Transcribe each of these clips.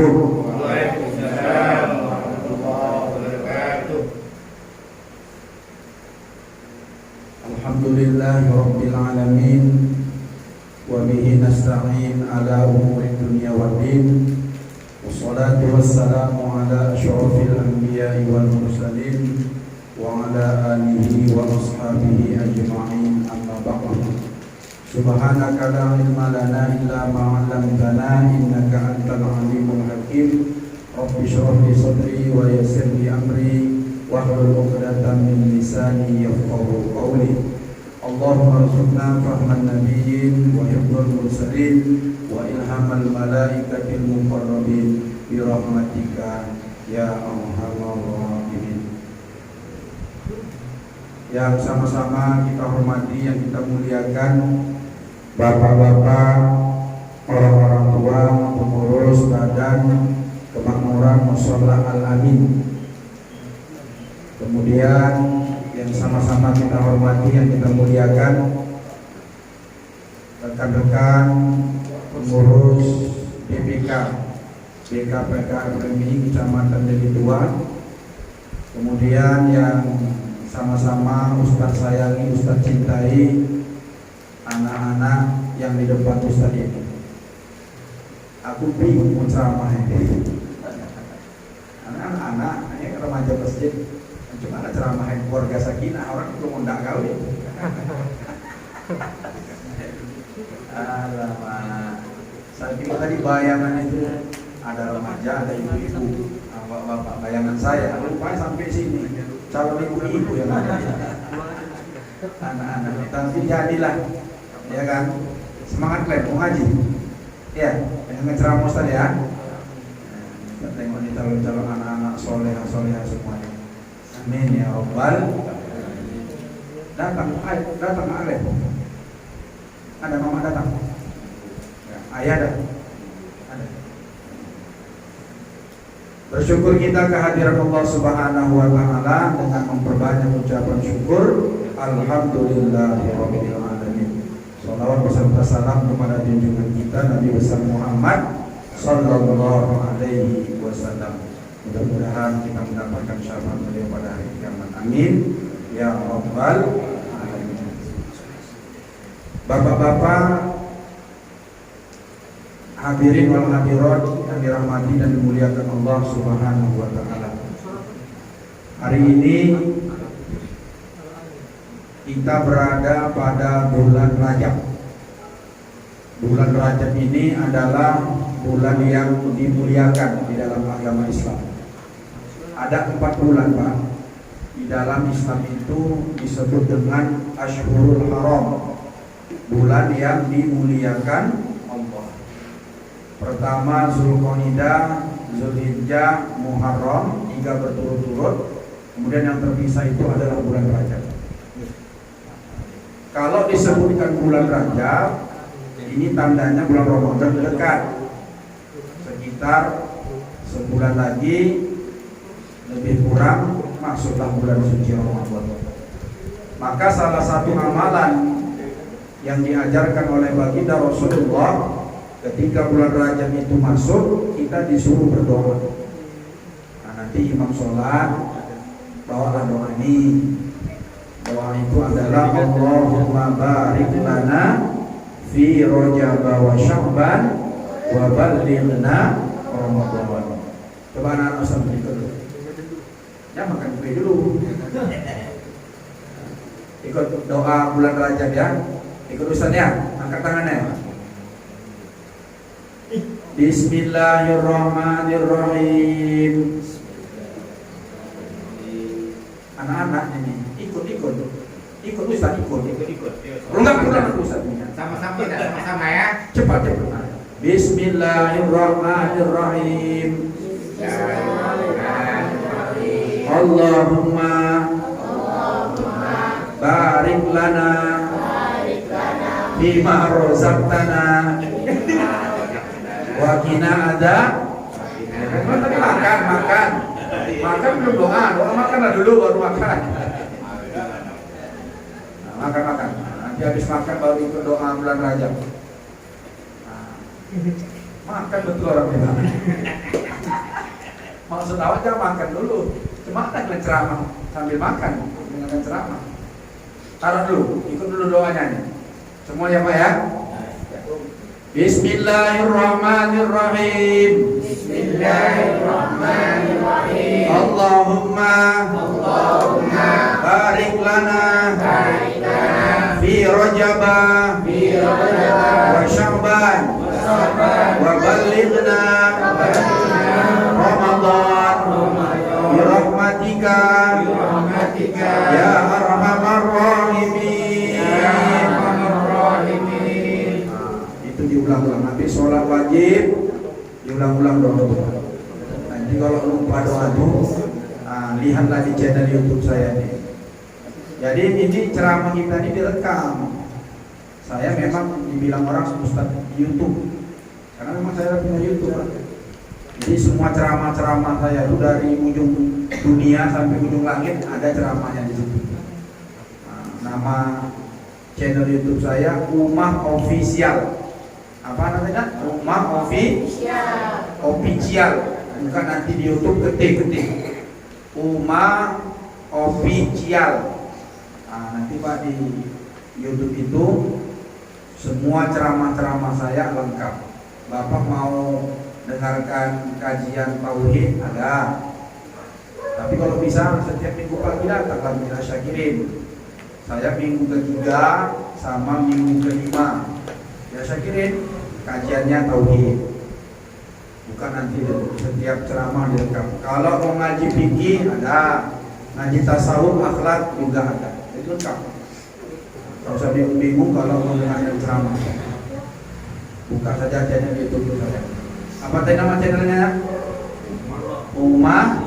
wabarakatuh. Waalaikumsalam warahmatullahi wabarakatuh. Alhamdulillahirabbil alamin wa bihi nasta'in ala umuri dunya waddin. Wassalatu wassalamu ala asyrafil anbiya'i wal mursalin wa ala alihi wa ashabihi ajma'in, amma ba'du. Subhanaka la ilma lana illa ma 'allamtana innaka antal alimul hakim. Rabbi shrah li sadri wa yassir li amri wahlul 'uqdatam min lisani yafqahu qawli. Allahumma arzuqna fahman nabiyyin wa hifdzal mursalin wa ilhamal malaikatil muqarrabin bi rahmatika ya arhamar rahimin. Yang sama-sama kita hormati, yang kita muliakan, bapak-bapak, orang-orang tua, pengurus badan kemakmuran Mushola Al-Amin. Kemudian yang sama-sama kita hormati, yang kita muliakan, rekan-rekan pengurus BPK BKPK FMI Kecamatan Deli Tua. Kemudian yang sama-sama Ustaz sayangi, Ustaz cintai, anak-anak yang di depan Ustaz ini. Aku bingung mau ceramah ini. Anak-anak, ini remaja masjid, cuma ada ceramah keluarga sakinah, orang belum undang kau ya. Alamak, saya kira tadi bayangan itu ada remaja, ada ibu-ibu, bapak-bapak. Bayangan saya, lupa sampai sini. Calon ibu-ibu yang ada, anak-anak. Tapi jadilah, ya kan? Semangat kalian mau ngaji, ya. Yang ngeceramah Ustaz ya. Kita tengok nih calon-calon anak-anak soleha semuanya. Amin ya Rabbal. Datang Ale. Ada mama datang. Ya, ayah ada. Bersyukur kita kehadiran Allah Subhanahu wa taala dengan memperbanyak ucapan syukur. Alhamdulillahirabbil alamin. Shalawat beserta salam kepada junjungan kita Nabi besar Muhammad sallallahu alaihi wasallam. Mudah-mudahan kita mendapatkan syafaat beliau pada hari kiamat. Amin ya rabbal alamin. Bapak-bapak, hadirin wal hadirat yang dirahmati dan dimuliakan Allah Subhanahu wa taala. Hari ini kita berada pada bulan Rajab. Bulan Rajab ini adalah bulan yang dimuliakan di dalam agama Islam. Ada 4 bulan, Pak. Di dalam Islam itu disebut dengan Ashhurul Haram, bulan yang dimuliakan Allah. Pertama Zulqa'dah, Zulhijjah, Muharram, 3 berturut-turut. Kemudian yang terpisah itu adalah bulan Rajab. Kalau disebutkan bulan Rajab, ini tandanya bulan Ramadan dekat. Sekitar sebulan lagi lebih kurang masuklah bulan suci Ramadan. Maka salah satu amalan yang diajarkan oleh baginda Rasulullah ketika bulan Rajab itu masuk, kita disuruh berdoa. Nah, nanti imam sholat bawalah doa ini. Doa itu adalah Allahumma barik lana fi Rajab wa Sya'ban wa ballighna Ramadan. Coba anak-anak Ustaz berikut dulu. Ya, makan kue dulu. Ikut doa bulan Rajab ya. Ikut Ustaz ya. Angkat tangannya. Bismillahirrahmanirrahim. Anak-anak ini ikut Ustaz, ikut. Enggak pulang Ustaz. Sama-sama ya. Cepat. Bismillahirrahmanirrahim. Allahumma barik lana bima razaqtana wa qina adzab. Makan belum doa makanlah dulu baru makan. Makan. Nanti habis makan baru ikut doa bulan Rajab. Makan betul orang bilang. Maksud awak jangan makan dulu. Cuma kan ceramah sambil makan dengan ceramah. Taruh dulu, ikut dulu doanya nih. Semua ya Pak ya. Bismillahirrahmanirrahim. Bismillahirrahmanirrahim. Allahumma barik lana fi Rajaba wa Sya'ban wa ballighna Ramadan bi rahmatika ya arhamar rahimin. Itu diulang-ulang. Nanti sholat wajib diulang-ulang dong. Nanti kalau lupa doa itu, lihatlah di channel YouTube saya nih. Jadi ini ceramah kita ini direkam. Saya memang dibilang orang ustaz di YouTube, karena memang saya punya YouTube. Jadi semua ceramah-ceramah saya itu dari ujung dunia sampai ujung langit ada ceramahnya di situ. Nama channel YouTube saya Ummah Official. Apa namanya? Ummah Official. Bukan nanti di YouTube ketik. Ummah Official. Nanti Pak di YouTube itu semua ceramah-ceramah saya lengkap. Bapak mau dengarkan kajian tauhid ada. Tapi kalau bisa setiap minggu pagi datanglah Mila Syakirin. Saya minggu ketiga sama minggu kelima. Ya Syakirin kajiannya tauhid. Bukan nanti setiap ceramah direkam. Kalau mau ngaji fikih ada, ngaji tasawuf akhlak juga ada. Itu lengkap. Kalau usah bingung kalau mau dengarkan ceramah. Buka saja channel YouTube saya. Apa tadi nama channelnya? Ummah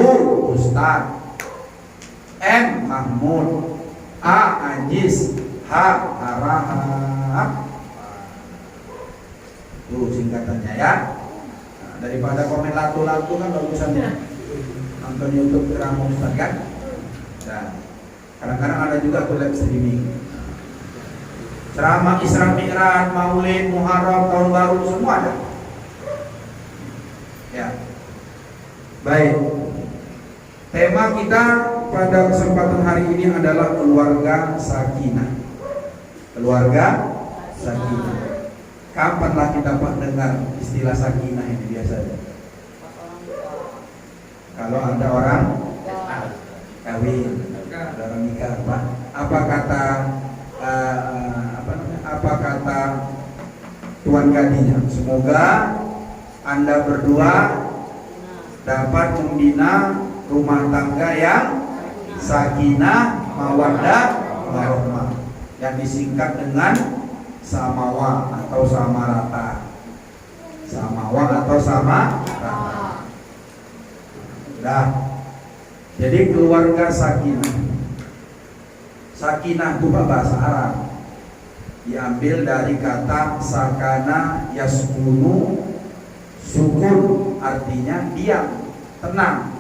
Ustaz. M Mahmud. A Anjis. H Harahap. Itu singkatannya ya. Daripada komen lagu-lagu kan bagusannya nonton YouTube ceramah Ustaz kan. Dan kadang-kadang ada juga tuh live streaming. Ceramah Isra Mi'raj, Maulid, Muharram, Tahun Baru semua ada. Ya. Baik. Tema kita pada kesempatan hari ini adalah keluarga sakinah. Keluarga sakinah. Kapanlah kita Pak dengar istilah sakinah ini biasanya? Kalau ada orang kawin, ada orang nikah, Pak. Apa kata Tuan Gadinya? Semoga Anda berdua dapat membina rumah tangga yang sakinah, mawaddah, warahmah, yang disingkat dengan samawa atau sama rata. Samawa atau sama rata. Dah. Jadi keluarga sakinah. Sakinah itu bahasa Arab. Diambil dari kata sakana yaskunu, sukun artinya diam, tenang.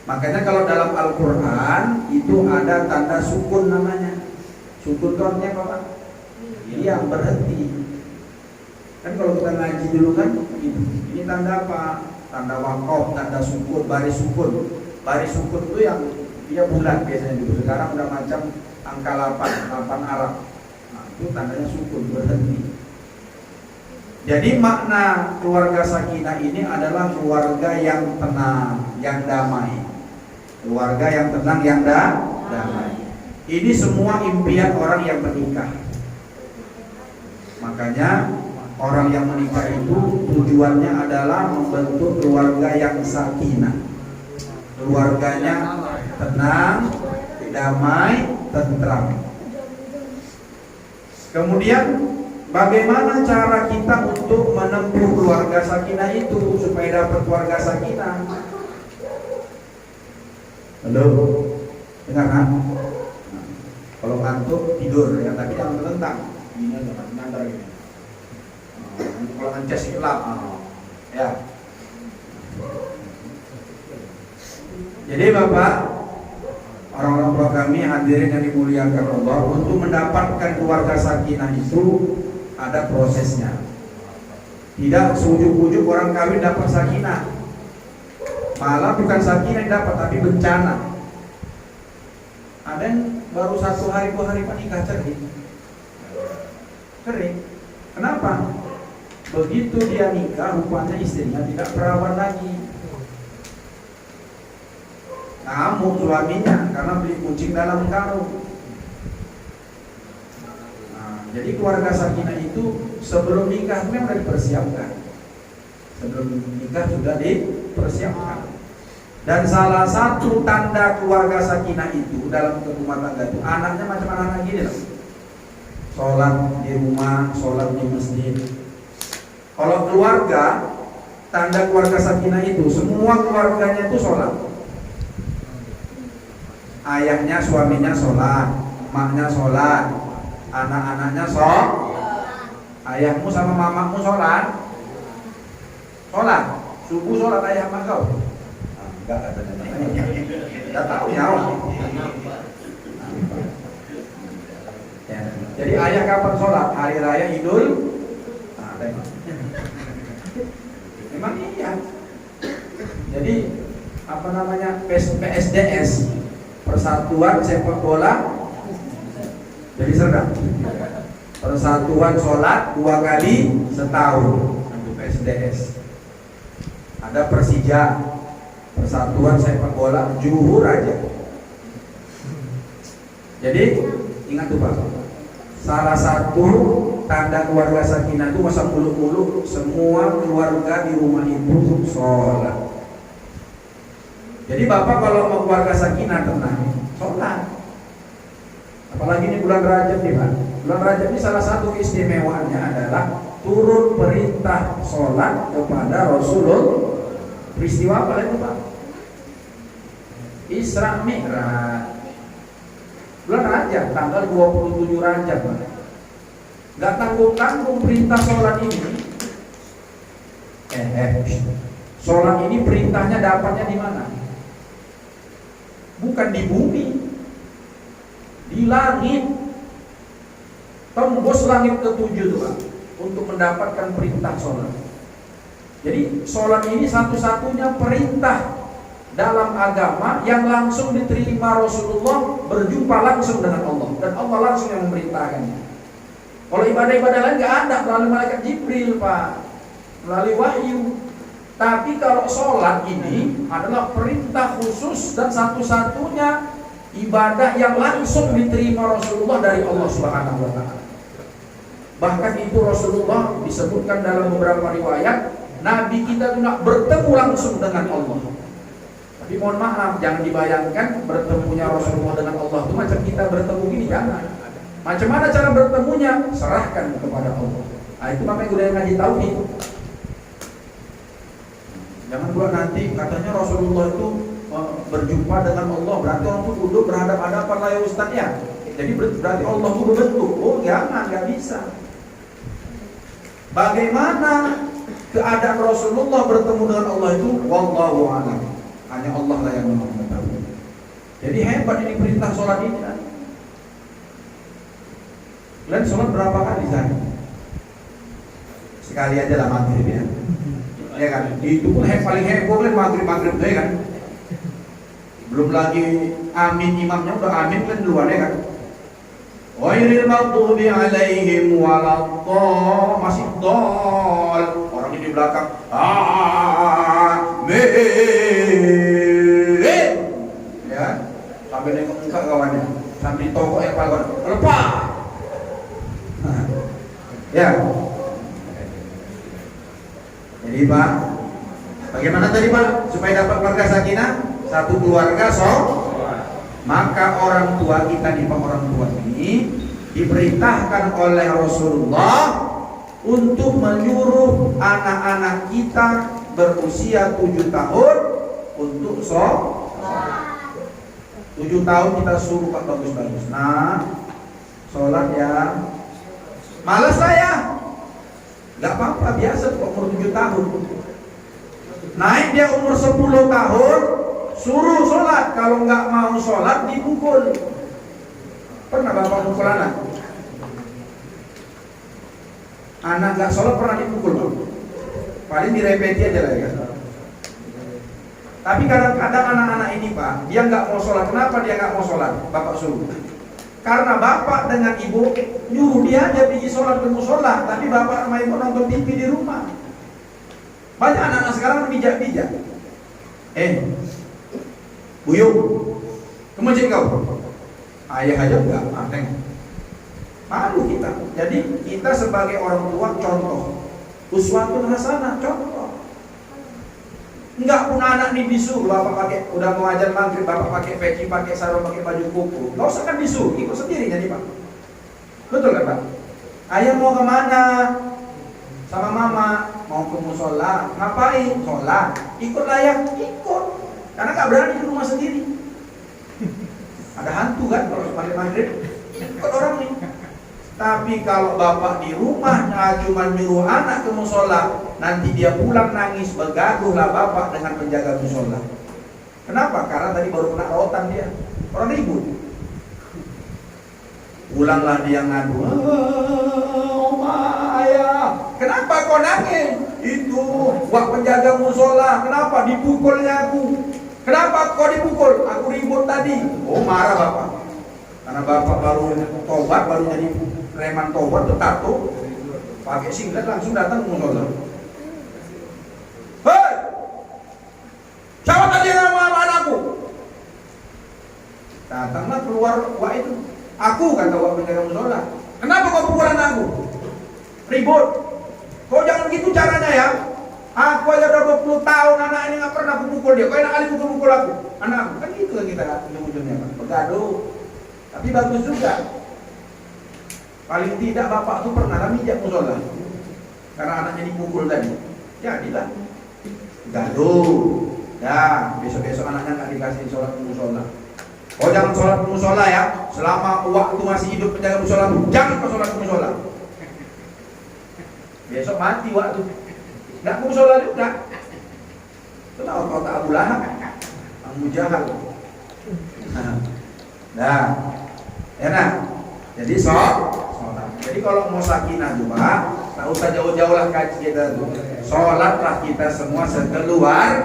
Makanya kalau dalam Al-Quran itu ada tanda sukun namanya. Sukun itu artinya apa Pak? Diam, berhenti. Kan kalau kita ngaji dulu kan gitu. Ini tanda apa? Tanda wakaf, tanda sukun, baris sukun. Baris sukun itu yang dia bulat biasanya dulu. Sekarang udah macam angka 8 Arab. Nah, itu tandanya sukun, berhenti. Jadi makna keluarga sakinah ini adalah keluarga yang tenang, yang damai. Keluarga yang tenang, yang damai. Ini semua impian orang yang menikah. Makanya orang yang menikah itu tujuannya adalah membentuk keluarga yang sakinah. Keluarganya tenang, damai, tentram. Kemudian bagaimana cara kita untuk menempuh keluarga sakinah itu supaya dapat keluarga sakinah? Halo, dengar kan? Kalau ngantuk tidur ya, tapi jangan terlentang. Ini jangan nyantar gini. Kalau ngeces gelap, ya. Jadi Bapak, orang-orang tua kami hadirin yang dimuliakan Allah, untuk mendapatkan keluarga sakinah itu ada prosesnya. Tidak seujung-ujung orang kawin dapat sakinah, malah bukan sakinah yang dapat tapi bencana. Ada yang baru 1 hari 2 hari nikah cerai. Kenapa? Begitu dia nikah, rupanya istrinya tidak perawan lagi. Ngamuk suaminya karena beli kucing dalam karung. Jadi keluarga sakinah itu sebelum nikah memang sudah dipersiapkan. Sebelum nikah sudah dipersiapkan. Dan salah satu tanda keluarga sakinah itu dalam rumah tangga itu anaknya macam anak-anak gini loh. Sholat di rumah, sholat di masjid. Kalau keluarga, tanda keluarga sakinah itu semua keluarganya itu sholat. Ayahnya, suaminya sholat, emaknya sholat, anak-anaknya sholat. Ayahmu sama mamamu sholat. Subuh sholat ayah sama kau. Enggak katanya. Enggak tahu ya. Ya. Jadi ayah kapan sholat? Hari raya Idul. Memang iya. Jadi apa namanya PSDS, Persatuan Sepak Bola. Jadi Serdang. Persatuan sholat 2 kali setahun untuk PSDS. Ada Persija, Persatuan Sepak Bola Juhur aja. Jadi ingat tuh Pak, salah satu tanda keluarga sakinah itu masa mulu-mulu semua keluarga di rumah itu sholat. Jadi Bapak kalau mau keluarga sakinah tenang, sholat. Apalagi ini bulan Rajab nih Pak. Bulan Rajab ini salah satu keistimewaannya adalah turun perintah sholat kepada Rasulullah. Peristiwa apa itu Pak? Isra Mi'raj. Bulan Rajab, tanggal 27 Rajab Pak. Gak tanggung-tanggung perintah sholat ini. Sholat ini perintahnya dapatnya di mana? Bukan di bumi, di langit. Tembus langit ke-7 tuh Pak, untuk mendapatkan perintah sholat. Jadi sholat ini satu-satunya perintah dalam agama yang langsung diterima Rasulullah, berjumpa langsung dengan Allah, dan Allah langsung yang memerintahkannya. Kalau ibadah-ibadah lain nggak ada, melalui malaikat Jibril Pak, melalui wahyu. Tapi kalau sholat ini adalah perintah khusus dan satu-satunya ibadah yang langsung diterima Rasulullah dari Allah Subhanahu wa Ta'ala. Bahkan itu Rasulullah disebutkan dalam beberapa riwayat, Nabi kita itu bertemu langsung dengan Allah. Tapi mohon maaf, jangan dibayangkan bertemunya Rasulullah dengan Allah itu macam kita bertemu gini, jangan. Macam mana cara bertemunya? Serahkan kepada Allah. Nah, itu makanya udah ngaji tauhid. Jangan pula nanti katanya Rasulullah itu berjumpa dengan Allah, berarti orang itu duduk berhadap-hadapan lah ya Ustaz ya. Jadi berarti Allah itu berbentuk. Oh jangan, nggak bisa. Bagaimana keadaan Rasulullah bertemu dengan Allah itu? Wallahu a'lam. Hanya Allah lah yang mengetahui. Jadi hebat ini perintah sholat ini kan. Kalian sholat berapa kali sehari? Sekali aja lah maghrib ya. Ya kan? Itu pun paling heboh kan maghrib ya kan. Belum lagi amin, imamnya udah amin kan duluan ya kan. Ghairil maghdubi alaihim waladdallin, masih dol. Orangnya di belakang amin. Ya, sampai nengok muka kawannya, sambil toko yang paling lepas. Ya. Jadi Pak, bagaimana tadi Pak supaya dapat keluarga sakinah? Satu keluarga maka orang tua kita di orang tua ini diperintahkan oleh Rasulullah untuk menyuruh anak-anak kita berusia 7 tahun untuk sholat. 7 tahun kita suruh Pak bagus-bagus. Nah, sholat ya. Malas saya. Gak apa-apa, biasa kok umur 7 tahun. Naik dia umur 10 tahun, suruh sholat. Kalau nggak mau sholat dipukul. Pernah bapak mukul anak? Anak nggak sholat pernah dipukul Pak? Paling direpeti aja lah ya. Tapi kadang-kadang anak-anak ini Pak, dia nggak mau sholat. Kenapa dia nggak mau sholat? Bapak suruh. Karena bapak dengan ibu nyuruh dia aja pergi sholat ke musola, tapi bapak sama ibu nonton TV di rumah. Banyak anak-anak sekarang bijak-bijak. Buyung, ke masjid kau. Ayah aja enggak, aneh. Malu kita. Jadi kita sebagai orang tua contoh. Uswatun hasanah, contoh. Enggak pun anak nih bisu, bapak pakai udah mau ajar maghrib, bapak pakai peci, pakai sarung, pakai baju koko. Enggak usah kan bisu, ikut sendiri jadi Pak. Betul kan Pak? Ayah mau kemana? Sama mama mau ke musola, ngapain? Sholat. Ikutlah ya, ikut. Karena nggak berani di rumah sendiri. Ada hantu kan kalau pakai maghrib, ikut orang nih. Tapi kalau bapak di rumah cuma nyuruh anak ke musola, nanti dia pulang nangis, bergaduhlah bapak dengan penjaga musola. Kenapa? Karena tadi baru kena rotan dia, orang ribut. Pulanglah dia ngadu, ayah, kenapa kau nangis? Itu wak penjaga musola, kenapa dipukulnya aku? Kenapa kau dipukul? Aku ribut tadi. Oh marah bapak, karena bapak baru tobat, baru jadi preman tobat, bertato, pakai singlet langsung datang ke musola. Hei, siapa tadi nama anakku? Datanglah keluar wak itu. Aku kata wak penjaga musola. Kenapa kau pukul anakku? Ribut. Kau jangan gitu caranya ya. Aku aja udah 20 tahun anak ini nggak pernah aku pukul dia. Kau enak kali pukul aku. Anakku kan gitu kan kita ujung-ujungnya kan. Bergaduh. Tapi bagus juga. Paling tidak bapak tuh pernah mijak musola. Karena anaknya dipukul tadi. Jadilah gaduh. Ya, besok-besok anaknya nggak dikasih sholat musola. Oh jangan sholat musola ya. Selama waktu masih hidup penjaga musola tuh jangan kau sholat musola. Besok mati waktu. Nggak musola juga. Itu tahu otak Abu Lahab, Abu Jahal. Nah, enak. Jadi sholat. Jadi kalau mau sakinah juga, tak usah jauh-jauh lah kaji kita tuh. Sholatlah kita semua sekeluarga.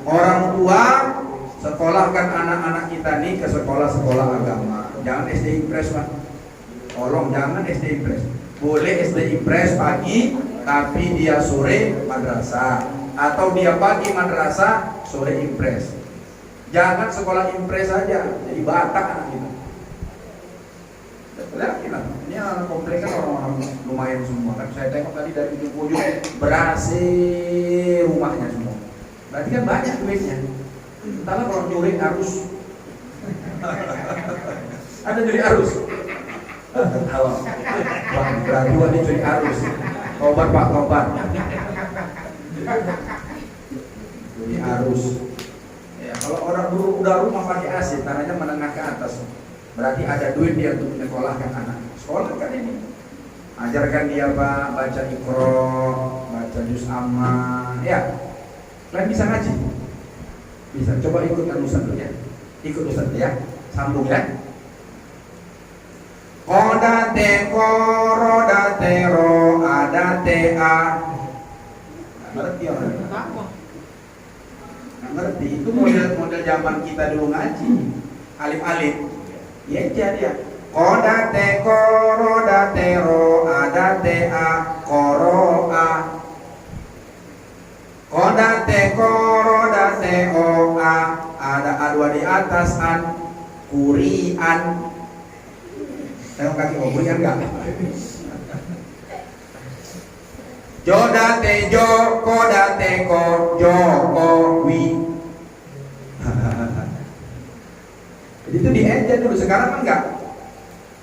Orang tua sekolahkan anak-anak kita nih ke sekolah-sekolah agama. Jangan SD Impres Pak. Tolong jangan SD Impres. Boleh SD Impres pagi, tapi dia sore madrasah. Atau dia pagi madrasah, sore Impres. Jangan sekolah Impres saja, jadi batak anak kita. Lihat ini anak kompleks kan orang-orang lumayan semua. Kan saya tengok tadi dari ujung-ujung berhasil rumahnya semua. Berarti kan banyak duitnya. Entahlah kalau nyuri arus. Ada nyuri arus. Tahu. Berarti ada nyuri arus. Tobat Pak, tobat. Nyuri arus. Ya, kalau orang dulu udah rumah pakai AC, tanahnya menengah ke atas. Berarti ada duit dia untuk menyekolahkan anak. Sekolahkan ini. Ajarkan dia Pak, baca Iqra, baca juz amma. Ya. Kalian bisa ngaji? Bisa, coba ikutkan Ustaz dulu ya. Ikut Ustaz ya. Sambung ya. Kodate korodate ro adate a. Nggak ngerti orang. Nggak ngerti. Itu model zaman kita dulu ngaji. Alif-alif. Ya dia. Kodate korodate ro adate a koro a. Kodate korodate o a. Ada A2 di atas an. Kurian. Tengok kaki o kurian enggak? Jodate jo kodate ko jo ko wi. Jadi itu dieja dulu, sekarang kan enggak.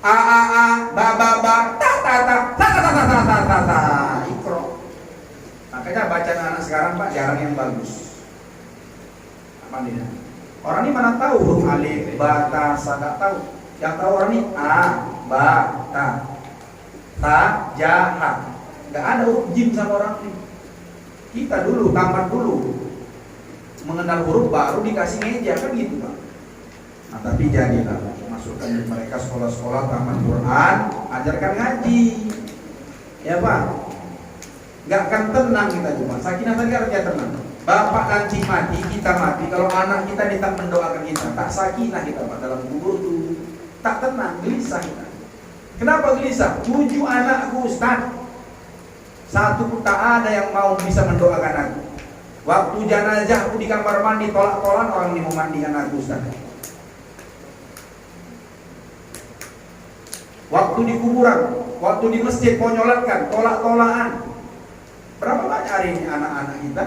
A ba ta ta ta ta ta ta ta ta ta. Ikro. Makanya bacaan anak sekarang Pak jarang yang bagus. Apa nih? Orang ini mana tahu huruf alif, ba, ta, sa, enggak tahu. Yang tahu orang ini a, ba, ta, ja, ha. Enggak ada huruf jim sama orang ini. Kita dulu tamat dulu mengenal huruf baru dikasih ngeja kan gitu Pak. Nah, tapi jadilah masukkan mereka sekolah-sekolah taman Quran, ajarkan ngaji. Ya Pak, nggak akan tenang kita cuma. Sakinah tadi artinya tenang. Bapak nanti mati, kita mati. Kalau anak kita tak mendoakan kita, tak sakinah kita Pak dalam kubur tuh. Tak tenang, gelisah kita. Kenapa gelisah? 7 anakku Ustaz, satu pun tak ada yang mau bisa mendoakan aku. Waktu jenazah aku di kamar mandi, tolak-tolan orang ini memandikan aku Ustaz. Waktu di kuburan, waktu di masjid konyolatkan, tolak-tolakan. Berapa banyak hari ini anak-anak kita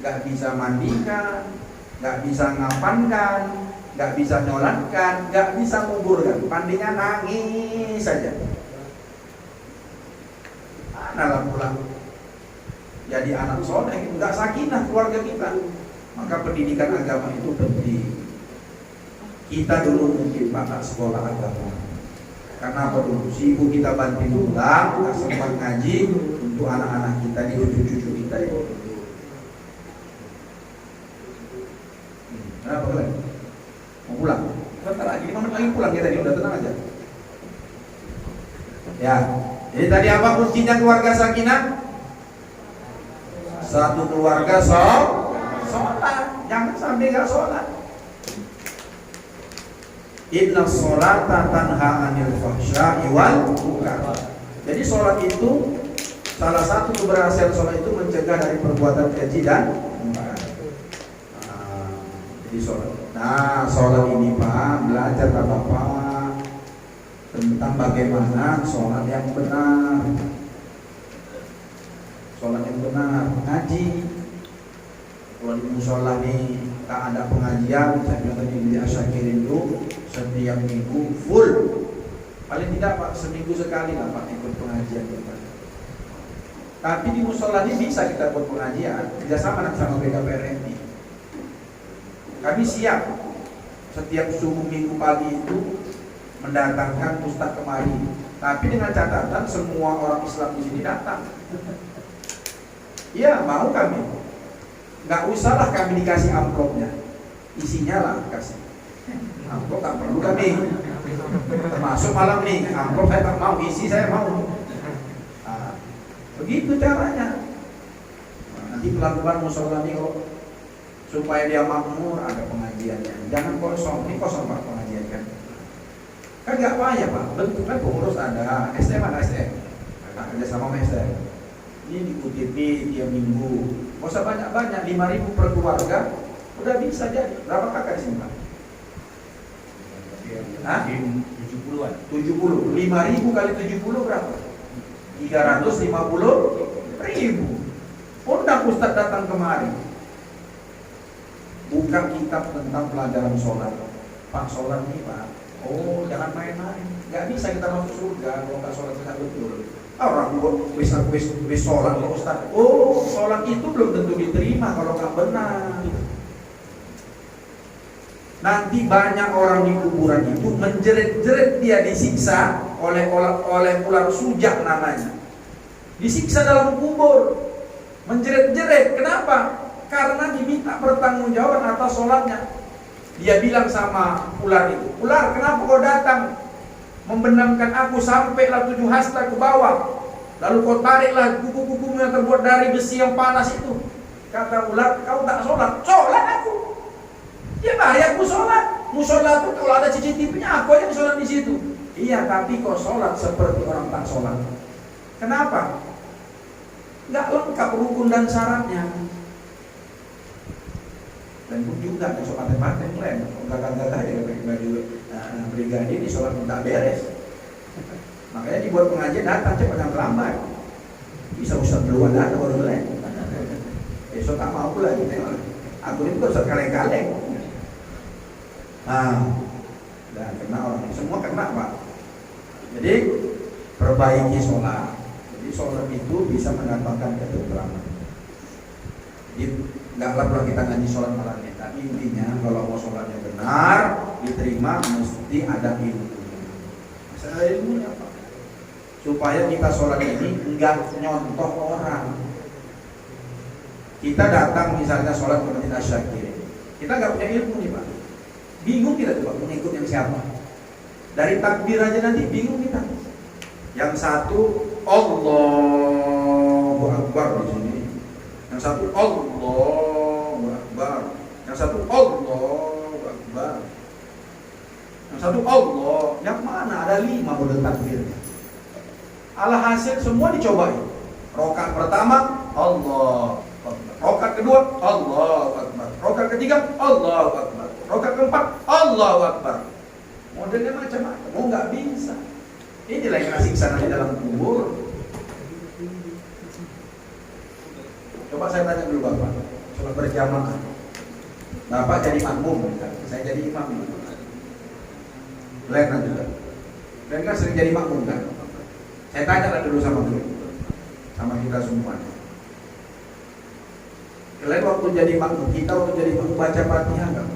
nggak bisa mandikan, nggak bisa ngapankan, nggak bisa nyolatkan, nggak bisa kuburkan, mandinya nangis saja. Manalah pulang jadi anak soleh, nggak sakinah keluarga kita. Maka pendidikan agama itu penting. Kita dulu mungkin Pak sekolah agama. Karena apa dulu? Si ibu kita bantu pulang, tak sempat ngaji untuk anak-anak kita, di cucu-cucu kita itu. Kenapa lagi? Mau pulang? Bentar lagi, 5 menit lagi pulang ya tadi, udah tenang aja. Ya, jadi tadi apa kuncinya keluarga sakinah? Satu keluarga sholat, jangan sampai nggak sholat. Inna sholata tanha anil fahsya'i wal munkar. Jadi sholat itu, salah satu keberhasilan sholat itu mencegah dari perbuatan keji dan munkar. Jadi sholat. Nah, sholat ini Pak, belajar Bapak tentang bagaimana sholat yang benar. Sholat yang benar, ngaji. Kalau di musola nih tak ada pengajian, saya bilang tadi di Asyakirin itu setiap minggu full. Paling tidak Pak, seminggu sekali lah Pak ikut pengajian kita. Tapi di musola ini bisa kita buat pengajian kerjasama sama BKPRMI. Kami siap setiap subuh minggu pagi itu mendatangkan ustaz kemari. Tapi dengan catatan semua orang Islam di sini datang. Iya, mau kami. Nggak usahlah kami dikasih amplopnya, isinya lah kasih. Amplop tak perlu kami. Termasuk malam nih, amplop saya tak mau, isi saya mau. Nah, begitu caranya. Nah, nanti pelan-pelan musola nih kalau supaya dia makmur ada pengajiannya. Jangan kosong, ini kosong Pak pengajian kan. Kan nggak payah Pak, bentuk kan pengurus ada, STM ada STM. Nah, kerjasama sama STM. Ini diikuti tiap minggu. Gak usah banyak-banyak, 5.000 per keluarga udah bisa jadi. Berapa kakak di sini Pak? 70-an. 70. 5.000 kali 70 berapa? 350.000. Undang Ustaz datang kemari. Buka kitab tentang pelajaran sholat. Pak, sholat nih Pak. Oh, jangan main-main. Gak bisa kita masuk surga kalau nggak sholat kita betul. Orang bisa sholat Pak Ustaz. Oh, sholat itu belum tentu diterima kalau nggak benar. Nanti banyak orang di kuburan itu menjerit-jerit dia disiksa oleh ular sujak namanya. Disiksa dalam kubur, menjerit-jerit. Kenapa? Karena diminta pertanggungjawaban atas sholatnya. Dia bilang sama ular itu, ular kenapa kau datang membenamkan aku sampailah 7 hasta ke bawah, lalu kau tariklah kuku-kukumu yang terbuat dari besi yang panas itu. Kata ular, kau tak sholat? Sholat aku. Ya bahaya aku sholat. Musola itu kalau ada CCTV-nya aku aja sholat di situ. Iya, tapi kau sholat seperti orang tak sholat. Kenapa? Nggak lengkap rukun dan syaratnya. Dan pun juga yang sholat paten lain, gagah-gagah ya pakai baju brigadir di sholat tak beres. Makanya dibuat pengajian datang cepat dan terlambat. Bisa ustaz duluan datang baru mulai. Besok tak mau pula gitu. Aku ini ustaz kaleng-kaleng. Dan kena orang semua kena Pak. Jadi perbaiki sholat. Jadi sholat itu bisa mendatangkan ketentraman. Jadi nggaklah kalau kita ngaji sholat malamnya, tapi intinya kalau mau sholatnya benar diterima mesti ada ilmunya. Masalah ilmunya apa? Supaya kita sholat ini enggak nyontoh orang. Kita datang misalnya sholat ke Masjid Asy-Syakirin, kita nggak punya ilmu nih Pak. Bingung kita tuh Pak, mengikut yang siapa? Dari takbir aja nanti bingung kita. Yang satu Allahu Akbar di sini, yang satu Allahu Akbar, yang satu Allahu Akbar, yang satu Allah. Yang mana ada 5 model takbirnya? Alhasil semua dicobain. Rokaat pertama Allah Akbar, rokaat kedua Allahu Akbar, rokaat ketiga Allahu Akbar, rokaat keempat Allahu Akbar. Modelnya macam-macam, mau nggak bisa. Inilah yang siksa di dalam kubur. Coba saya tanya dulu Bapak, sholat berjamaah, Bapak jadi makmum, saya jadi imam. Kalian juga, kalian kan sering jadi makmum kan? Saya tanya dulu sama kita semua. Kalian waktu jadi makmum, kita waktu jadi makmum baca Fatihah nggak?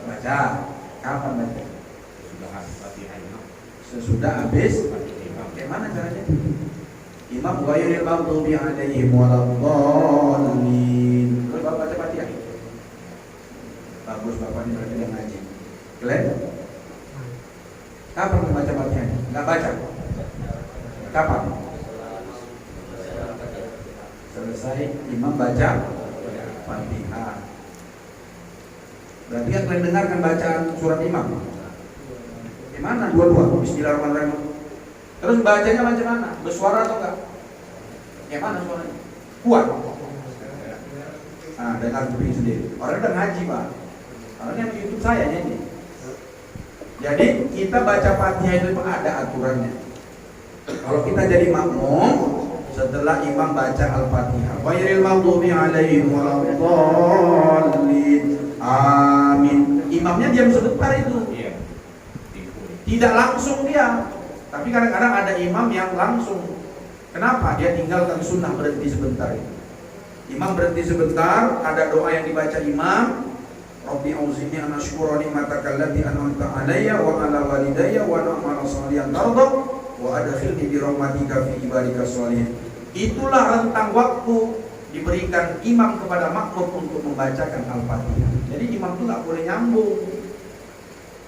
Baca. Kapan baca? Sesudah habis. Bagaimana caranya? Imam ghairil maghdubi 'alaihim waladdallin. Terus Bapak baca Fatihah. Bagus, Bapak ini berarti yang ngaji. Kalian? Kapan membaca Fatihah? Enggak baca. Kapan? Selesai imam baca Fatihah. Berarti yang kalian dengarkan bacaan surat imam. Gimana? Dua-dua. Bismillahirrahmanirrahim. Terus bacanya macam mana? Bersuara atau enggak? Gimana suaranya? Kuat. Nah, dengar kuping sendiri. Orang udah ngaji Pak. Orang yang di YouTube saya ini. Jadi kita baca Fatihah itu ada aturannya. Kalau kita jadi makmum, setelah imam baca Al-Fatihah, ghairil maghdubi 'alaihim waladdallin, amin. Imamnya diam sebentar itu. Tidak langsung dia. Tapi kadang-kadang ada imam yang langsung. Kenapa? Dia tinggalkan sunnah, berhenti sebentar itu. Imam berhenti sebentar, ada doa yang dibaca imam. Rabbi auzi'ni an ashkura ni'mataka allati an'amta 'alayya wa 'ala walidayya wa a'mala shalihan tarda wa adkhilni bi rahmatika fi ibadika sholihin. Itulah rentang waktu diberikan imam kepada makmum untuk membacakan Al-Fatihah. Jadi imam itu enggak boleh nyambung.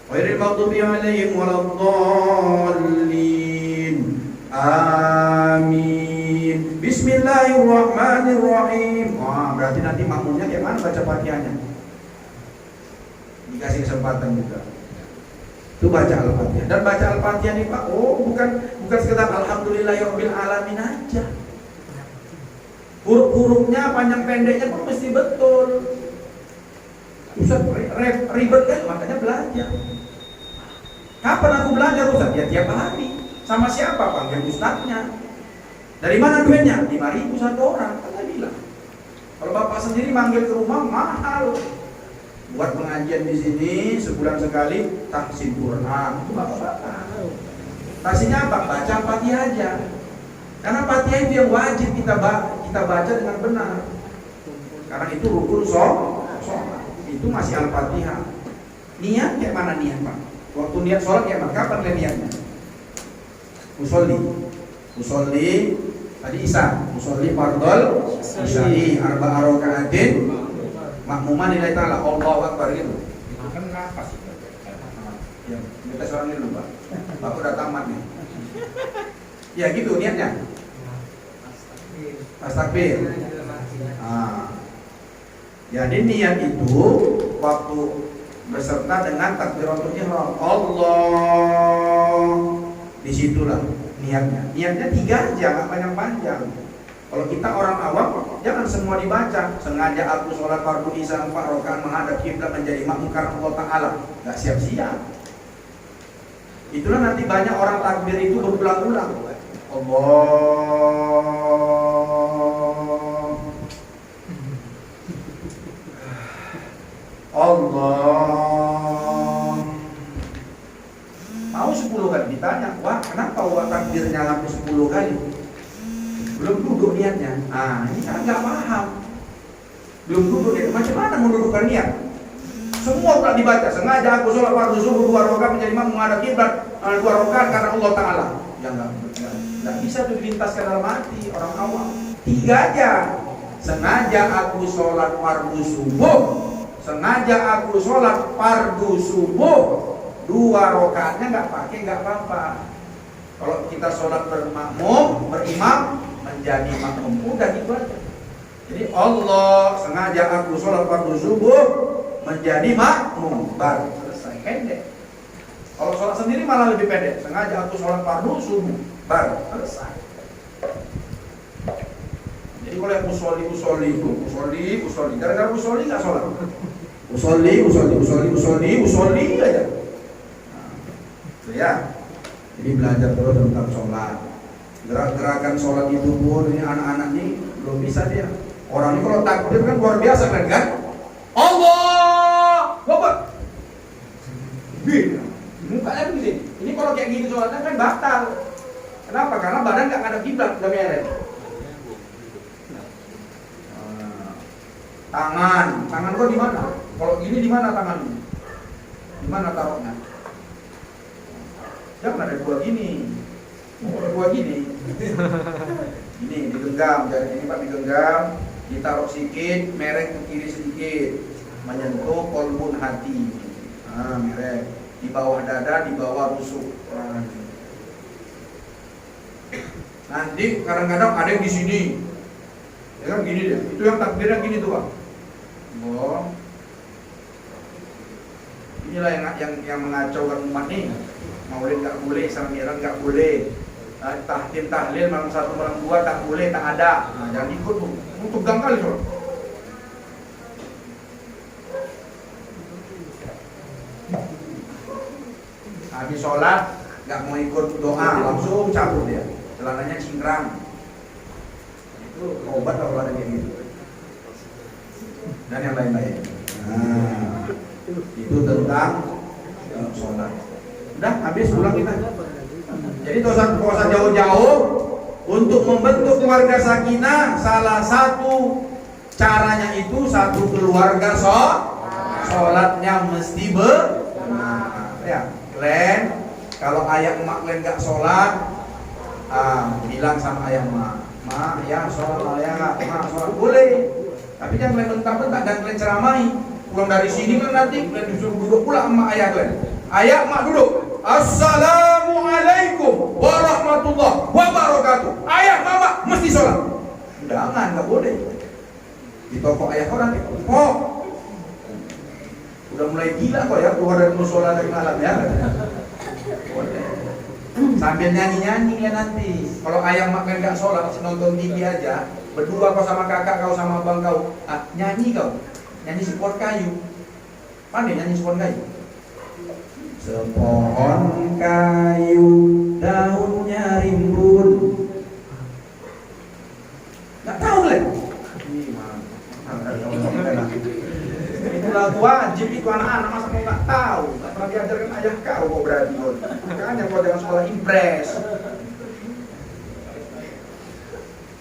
Ghairil maghdubi 'alaihim waladdallin. Amin. Bismillahirrahmanirrahim. Wah, berarti nanti makmumnya gimana baca Fatihahnya? Dikasih kesempatan juga. Itu baca Al-Fatihah. Dan baca Al-Fatihah nih Pak, bukan sekedar alhamdulillahirabbil alamin aja. Huruf-hurufnya panjang pendeknya pun mesti betul. Ustaz ribet kan, makanya belajar. Kapan aku belajar Ustaz? Ya tiap hari. Sama siapa? Panggil ustaznya. Dari mana duitnya? 5.000 satu orang, kan saya bilang. Kalau Bapak sendiri manggil ke rumah mahal. Buat pengajian di sini sebulan sekali tahsin Quran. Itu Bapak. Tahsinnya apa? Baca Fatihah aja. Karena Fatihah itu yang wajib kita baca dengan benar. Karena itu rukun sholat. Itu masih Al-Fatihah. Niat kayak mana niat Pak? Waktu niat sholat kayak mana? Kapan kalian niatnya? Usolli tadi Isa. Usolli fardhol isyi arba'a raka'atin makmuman lillahi ta'ala. Allahu Akbar gitu. Itu kan nafas itu. Ya, kita suaranya dulu Pak. Bapak udah tamat nih. Ya gitu niatnya. Astagfir. Jadi niat itu waktu beserta dengan takbiratul ihram. Allah. Disitulah niatnya. Niatnya 3 aja, nggak panjang-panjang. Kalau kita orang awam, jangan semua dibaca. Sengaja aku sholat fardu isya 4 rakaat menghadap kiblat menjadi makmum karena Allah Ta'ala. Nggak siap-siap. Itulah nanti banyak orang takbir itu berulang-ulang. Allah. Mau 10 kali ditanya, wah kenapa wah takbirnya laku 10 kali? Belum duduk niatnya. Ini kan nggak paham. Belum duduk niat. Macam mana mendudukkan niat? Semua pula dibaca. Sengaja aku sholat fardu subuh 2 rakaat menjadi imam menghadap kiblat 2 rakaat karena Allah Ta'ala. Ya nggak bisa tuh dilintaskan dalam hati orang awam. 3 aja. Sengaja aku sholat fardu subuh. Sengaja aku sholat fardu subuh 2 rakaatnya nggak pakai, nggak apa-apa. Kalau kita sholat bermakmum, berimam, menjadi makmum, udah gitu aja. Jadi Allah sengaja aku sholat fardu subuh menjadi makmum, baru selesai, pendek. Kalau sholat sendiri malah lebih pendek. Sengaja aku sholat fardu subuh, baru selesai. Jadi kalau yang usolli, gara-gara usolli nggak sholat. Usolli aja. Nah, itu ya. Jadi belajar terus tentang sholat. Gerak-gerakan sholat itu pun ini anak-anak ini belum bisa dia. Orang ini kalau takbir kan luar biasa kan? Allah, Akbar. Mukanya begini. Ini kalau kayak gini sholatnya kan batal. Kenapa? Karena badan nggak ada kiblat, udah merah. Tangan kok di mana? Kalau gini di mana tangan? Di mana taruhnya? Jangan ada dua gini. Dua gini. Ini digenggam, jadi ini Pak digenggam, ditaruh sedikit, mereng ke kiri sedikit, menyentuh kolbun hati. Nah, mereng di bawah dada, di bawah rusuk. Nanti kadang-kadang ada yang di sini. Ya kan gini deh. Itu yang takbirnya gini tuh, Pak. Oh. Inilah yang mengacaukan umat nih. Maulid nggak boleh, sambiran nggak boleh, tahlil malam 1 malam 2 tak boleh, tak ada. Nah, jangan ikut tuh, tegang kali tuh. Habis sholat nggak mau ikut doa, langsung cabut dia, celananya cingkrang. Itu obat kalau ada kayak gitu. Dan yang lain-lain. Nah, itu tentang sholat. Udah habis pulang kita. Jadi puasa jauh-jauh untuk membentuk keluarga sakinah, salah satu caranya itu satu keluarga sholatnya mesti benar. Ya, kalian kalau ayah emak kalian nggak sholat, bilang sama ayah emak, ya sholat, ya emak sholat boleh. Tapi jangan kalian bentak-bentak dan kalian ceramai. Pulang dari sini kan nanti kalian disuruh duduk pula sama ayah kalian. Ayah emak duduk. Assalamualaikum warahmatullahi wabarakatuh. Ayah mama mesti sholat. Jangan, nggak boleh. Di toko ayah orang kok udah mulai gila kok ya keluar dari musola dari malam ya. Boleh. Sambil nyanyi-nyanyi ya nanti. Kalau ayah mak kan nggak sholat, nonton TV aja, berdua kau sama kakak kau sama abang kau, nyanyi kau, nyanyi seporsi kayu. Pandai nyanyi seporsi kayu. Sepohon kayu daunnya rimbun. Nggak tahu kan? Itu lagu wajib itu anak-anak masa kau nggak tahu? Nggak pernah diajarkan ayah kau berarti. Makanya kau jangan sekolah impres.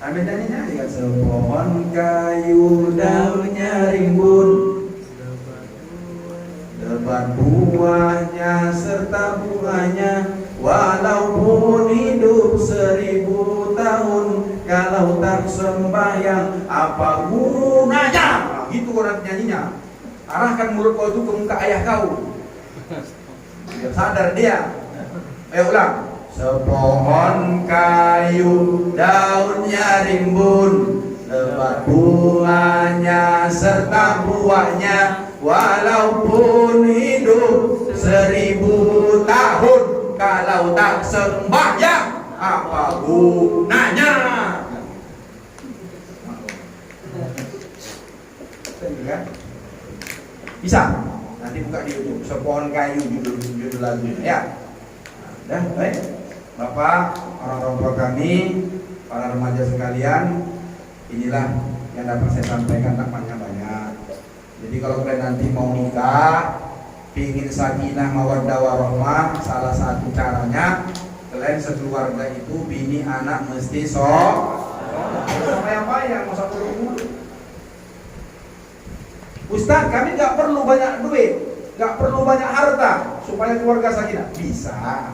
Ambil nyanyi kan. Sepohon kayu daunnya rimbun, lebat buahnya serta bunganya, walaupun hidup 1000 tahun, kalau tak sembahyang apa gunanya? Gitu orang nyanyinya. Arahkan mulut kau itu ke muka ayah kau, biar sadar dia. Ayo ulang. Sepohon kayu daunnya rimbun, lebat bunganya serta buahnya, walaupun hidup 1000 tahun, kalau tak sembahyang apa gunanya? Bisa? Nanti buka di YouTube. Sepohon kayu judul lagunya ya. Dah, baik. Bapak, orang-orang tua kami, para remaja sekalian, inilah yang dapat saya sampaikan, tak banyak. Jadi kalau kalian nanti mau nikah, pingin sakinah mawaddah warahmah, salah satu caranya kalian sekeluarga itu bini anak mesti payah-payah, nggak usah perlu. Ustaz, kami nggak perlu banyak duit, nggak perlu banyak harta supaya keluarga sakinah. Bisa,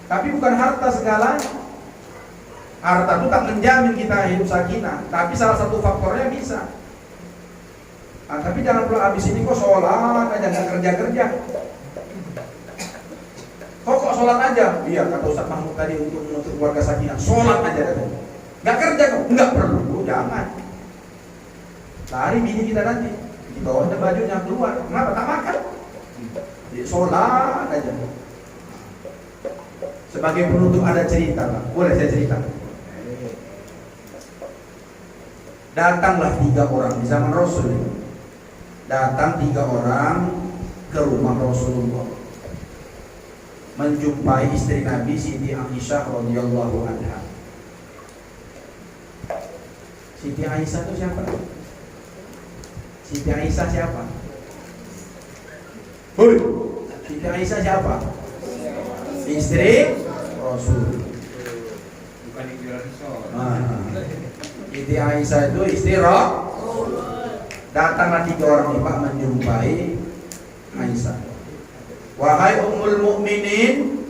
tapi bukan harta segalanya. Harta itu tak menjamin kita hidup sakinah, tapi salah satu faktornya bisa. Tapi jangan pula habis ini kok sholat aja nggak kerja-kerja. Pokok sholat aja. Iya, kata Ustaz Mahmud tadi untuk menuntut keluarga sakinah, sholat aja katanya. Nggak kerja kok? Nggak perlu, jangan. Lari bini kita nanti, di bawahnya bajunya keluar. Kenapa? Tak makan. Jadi sholat aja. Sebagai penutup ada cerita, Pak. Boleh saya cerita? Datanglah 3 orang di zaman Rasul. Datang 3 orang ke rumah Rasulullah, menjumpai istri Nabi Siti Aisyah radhiyallahu anha. Siti Aisyah itu siapa? Siti Aisyah siapa? Hoi, Siti Aisyah siapa? Istri Rasul. Bukan istri Rasul. Siti Aisyah itu istri Rasul. Datanglah 3 orang ini Pak menjumpai Aisyah. Wahai Ummul Mukminin,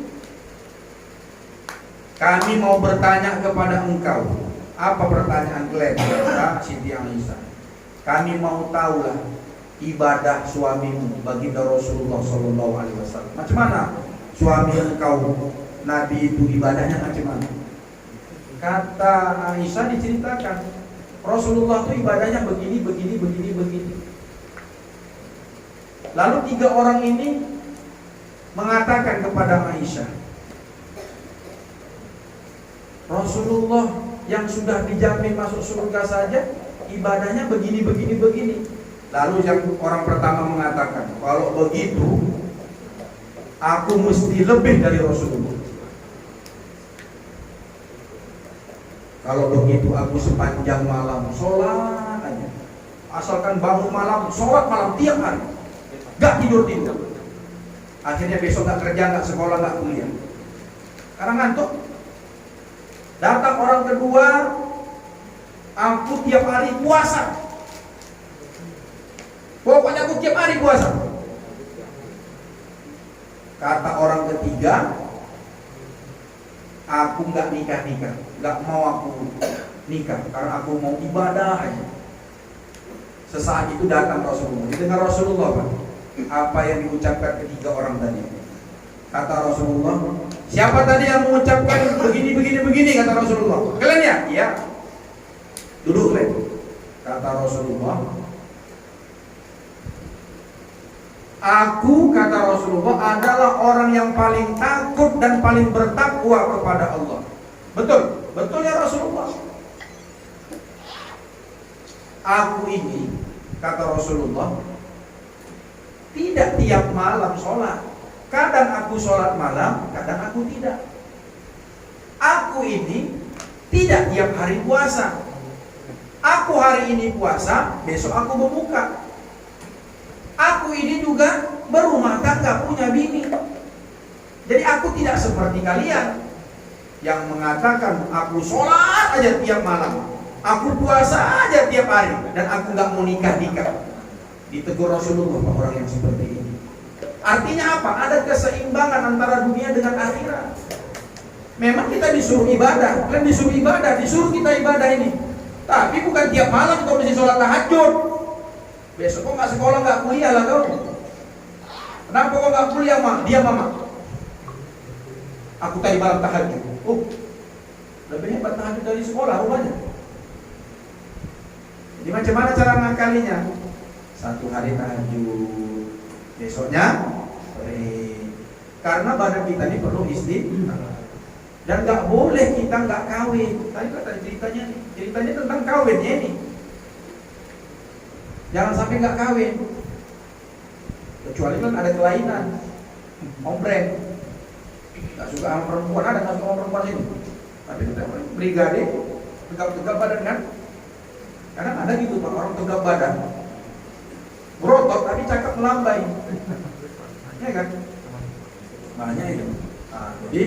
kami mau bertanya kepada engkau. Apa pertanyaan kalian? Kata Siti Aisyah, kami mau tahulah ibadah suamimu baginda Rasulullah Sallallahu Alaihi Wasallam. Macam mana suami engkau Nabi itu ibadahnya macam mana? Kata Aisyah diceritakan, Rasulullah itu ibadahnya begini. Lalu 3 orang ini mengatakan kepada Aisyah, Rasulullah yang sudah dijamin masuk surga saja ibadahnya begini. Lalu yang orang pertama mengatakan, kalau begitu aku mesti lebih dari Rasulullah. Kalau begitu aku sepanjang malam sholat aja. Asalkan bangun malam, sholat malam tiap hari, gak tidur. Akhirnya besok gak kerja, gak sekolah, gak kuliah, karena ngantuk. Datang orang kedua, aku tiap hari puasa. Pokoknya aku tiap hari puasa. Kata orang ketiga, aku gak nikah, gak mau aku nikah, karena aku mau ibadah aja. Sesaat itu datang Rasulullah. Didengar Rasulullah Pak, apa yang diucapkan ketiga orang tadi. Kata Rasulullah, siapa tadi yang mengucapkan begini kata Rasulullah? Kalian ya? Iya. Duduk kalian. Kata Rasulullah, aku kata Rasulullah adalah orang yang paling takut dan paling bertakwa kepada Allah. Betul ya Rasulullah. Aku ini kata Rasulullah tidak tiap malam sholat. Kadang aku sholat malam, kadang aku tidak. Aku ini tidak tiap hari puasa. Aku hari ini puasa, besok aku berbuka. Aku ini juga berumah tangga, punya bini. Jadi aku tidak seperti kalian yang mengatakan aku sholat aja tiap malam, aku puasa aja tiap hari, dan aku gak mau nikah. Ditegur Rasulullah orang yang seperti ini. Artinya apa? Ada keseimbangan antara dunia dengan akhirat. Memang kita disuruh ibadah, kalian disuruh ibadah, disuruh kita ibadah ini. Tapi bukan tiap malam kau mesti sholat tahajud. Besok kau nggak sekolah, nggak kuliah lah kau. Kenapa kau nggak kuliah, Mak? Dia Mama. Aku tadi malam tahajud. Oh, lebih hebat tahajud dari sekolah rupanya. Jadi macam mana cara ngakalinya? 1 hari tahajud, besoknya karena badan kita ini perlu istirahat. Dan nggak boleh kita nggak kawin. Tadi kata ceritanya tentang kawinnya ini. Jangan sampai nggak kawin, kecuali kan ada kelainan, ombreng. Nggak suka sama perempuan, ada nggak suka sama perempuan ini. Tapi kita brigade, tegap badan kan? Kadang ada gitu Pak, orang tegap badan, berotot tapi cakap melambai, ya kan? Banyak itu. Nah, jadi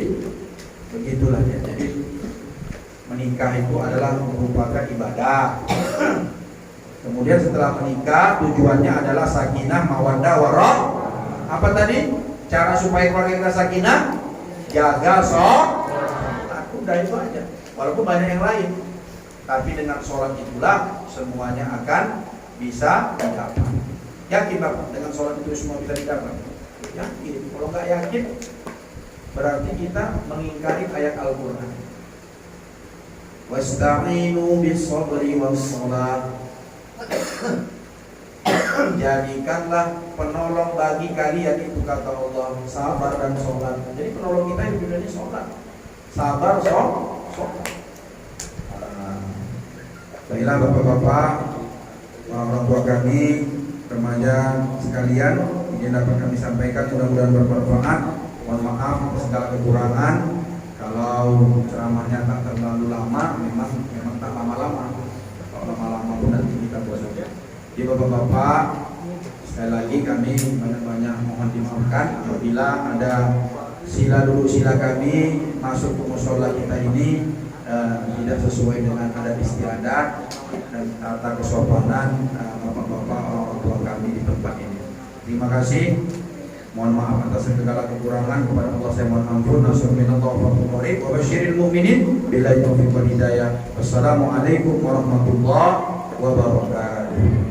begitulah ya. Jadi menikah itu adalah merupakan ibadah. Kemudian setelah menikah tujuannya adalah sakinah, mawaddah, warahmah. Apa tadi? Cara supaya keluarga kita sakinah, jaga sholat. Udah itu aja. Walaupun banyak yang lain, tapi dengan sholat itulah semuanya akan bisa didapat. Yakin Bapak dengan sholat itu semua bisa didapat? Yakin. Kalau nggak yakin, berarti kita mengingkari ayat Al-Quran. Wasta'inu bis-sabri was-shalah. Jadikanlah penolong bagi kalian itu kata Allah sabar dan sholat. Jadi penolong kita di dunia ini sholat, sabar, sholat. Baiklah bapak-bapak, orang tua kami, remaja sekalian, ini dapat kami sampaikan, mudah-mudahan bermanfaat. Mohon maaf atas segala kekurangan. Kalau ceramahnya tak terlalu lama, memang tak lama-lama. Kalau lama-lama pun nanti kita bosan. Jadi bapak-bapak, sekali lagi kami banyak-banyak mohon dimaafkan apabila ada sila duduk sila kami masuk ke mushola kita ini tidak sesuai dengan adat istiadat dan tata kesopanan bapak-bapak orang tua kami di tempat ini. Terima kasih. Mohon maaf atas segala kekurangan, kepada Allah saya mohon ampun. Nasominallahu wa basyiril mu'minin billahi taufiq wal hidayah. Wassalamualaikum warahmatullahi wabarakatuh.